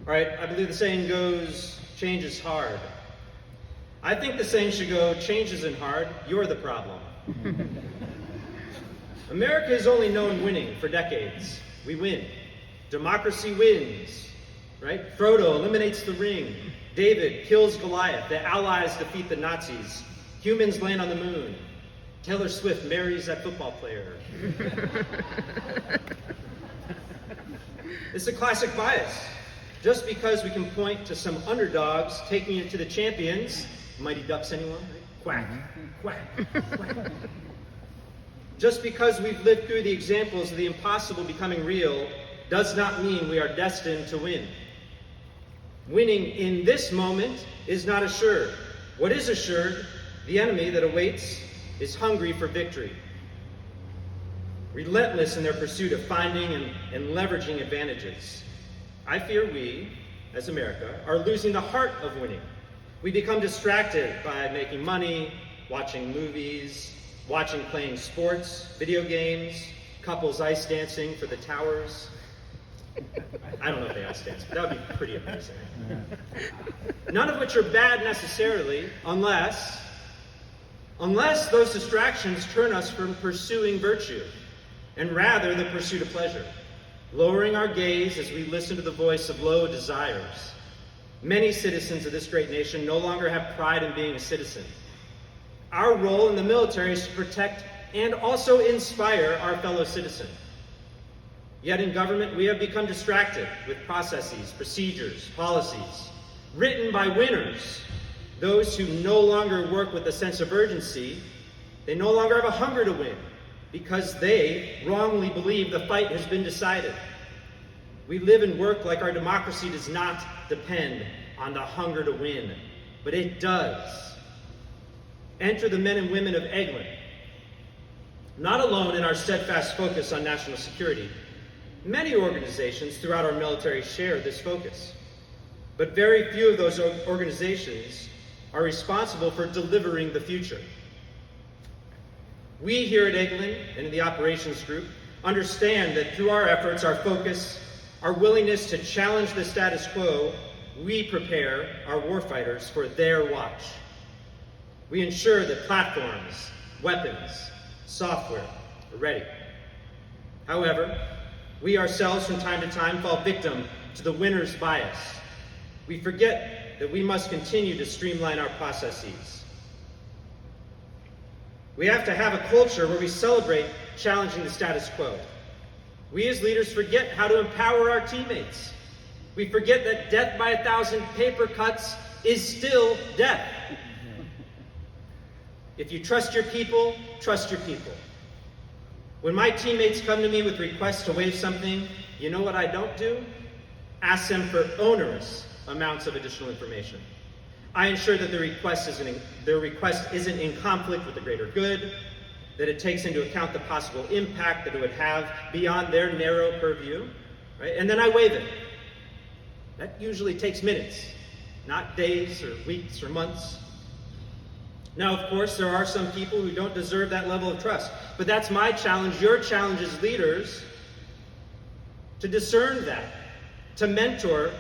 All right, I believe the saying goes, change is hard. I think the saying should go, change isn't hard, you're the problem. America has only known winning for decades. We win. Democracy wins, right? Frodo eliminates the ring. David kills Goliath. The Allies defeat the Nazis. Humans land on the moon. Taylor Swift marries that football player. It's a classic bias. Just because we can point to some underdogs taking it to the champions, Mighty Ducks anyone? Quack, quack, quack. Just because we've lived through the examples of the impossible becoming real does not mean we are destined to win. Winning in this moment is not assured. What is assured, the enemy that awaits, is hungry for victory. Relentless in their pursuit of finding and leveraging advantages. I fear we, as America, are losing the heart of winning. We become distracted by making money, watching movies, playing sports, video games, couples ice dancing for the towers. I don't know if they ice dance, but that would be pretty amazing. None of which are bad necessarily, unless those distractions turn us from pursuing virtue, and rather the pursuit of pleasure, lowering our gaze as we listen to the voice of low desires. Many citizens of this great nation no longer have pride in being a citizen. Our role in the military is to protect and also inspire our fellow citizen. Yet in government, we have become distracted with processes, procedures, policies, written by winners, those who no longer work with a sense of urgency. They no longer have a hunger to win because they wrongly believe the fight has been decided. We live and work like our democracy does not depend on the hunger to win, but it does. Enter the men and women of Eglin. Not alone in our steadfast focus on national security, many organizations throughout our military share this focus, but very few of those organizations are responsible for delivering the future. We here at Eglin and in the operations group understand that through our efforts, our focus, our willingness to challenge the status quo, we prepare our warfighters for their watch. We ensure that platforms, weapons, software are ready. However, we ourselves from time to time fall victim to the winner's bias. We forget that we must continue to streamline our processes. We have to have a culture where we celebrate challenging the status quo. We as leaders forget how to empower our teammates. We forget that death by 1,000 paper cuts is still death. If you trust your people, trust your people. When my teammates come to me with requests to waive something, you know what I don't do? Ask them for onerous amounts of additional information. I ensure that their request isn't in conflict with the greater good, that it takes into account the possible impact that it would have beyond their narrow purview, right? And then I waive it. That usually takes minutes, not days or weeks or months. Now, of course, there are some people who don't deserve that level of trust, but that's my challenge, your challenge as leaders, to discern that, to mentor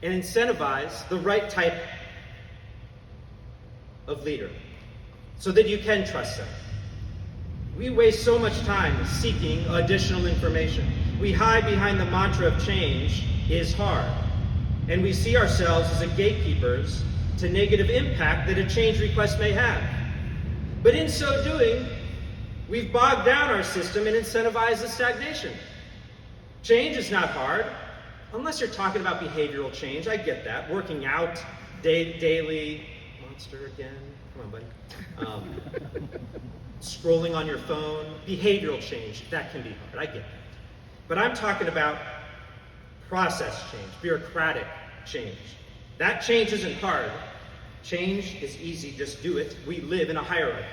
and incentivize the right type of leader, so that you can trust them. We waste so much time seeking additional information. We hide behind the mantra of change is hard, and we see ourselves as gatekeepers to negative impact that a change request may have. But in so doing, we've bogged down our system and incentivized the stagnation. Change is not hard, unless you're talking about behavioral change. I get that. Working out daily, monster again, come on, buddy. Scrolling on your phone, behavioral change, that can be hard. I get that. But I'm talking about process change, bureaucratic change. That change isn't hard. Change is easy, just do it. We live in a hierarchy.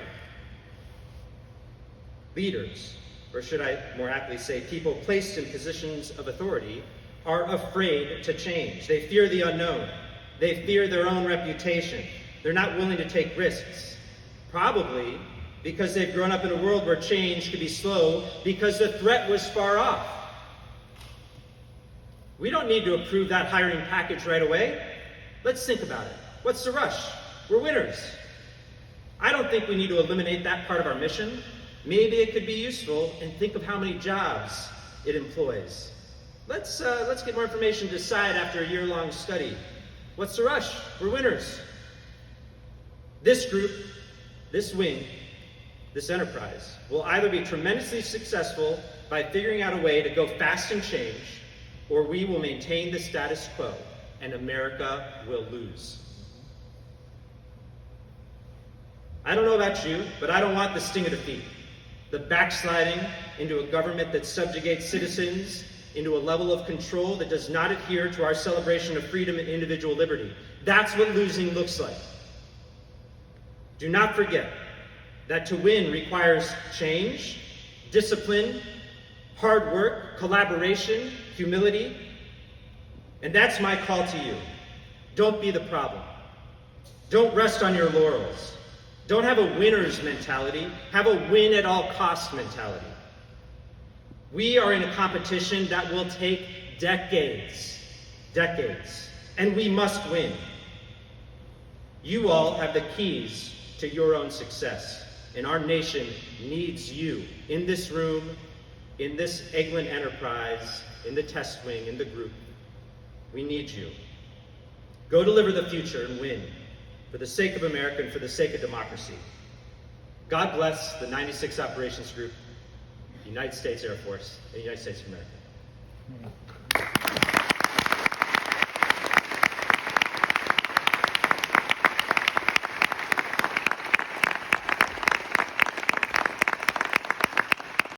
Leaders, or should I more aptly say people placed in positions of authority, are afraid to change. They fear the unknown. They fear their own reputation. They're not willing to take risks. Probably because they've grown up in a world where change could be slow because the threat was far off. We don't need to approve that hiring package right away. Let's think about it. What's the rush? We're winners. I don't think we need to eliminate that part of our mission. Maybe it could be useful, and think of how many jobs it employs. Let's get more information to decide after a year-long study. What's the rush? We're winners. This group, this wing, this enterprise will either be tremendously successful by figuring out a way to go fast and change, or we will maintain the status quo and America will lose. I don't know about you, but I don't want the sting of defeat. The backsliding into a government that subjugates citizens into a level of control that does not adhere to our celebration of freedom and individual liberty. That's what losing looks like. Do not forget that to win requires change, discipline, hard work, collaboration, humility. And that's my call to you. Don't be the problem. Don't rest on your laurels. Don't have a winner's mentality. Have a win at all costs mentality. We are in a competition that will take decades, and we must win. You all have the keys to your own success, and our nation needs you in this room, in this Eglin enterprise, in the test wing, in the group. We need you. Go deliver the future and win for the sake of America and for the sake of democracy. God bless the 96th Operations Group, the United States Air Force, and the United States of America.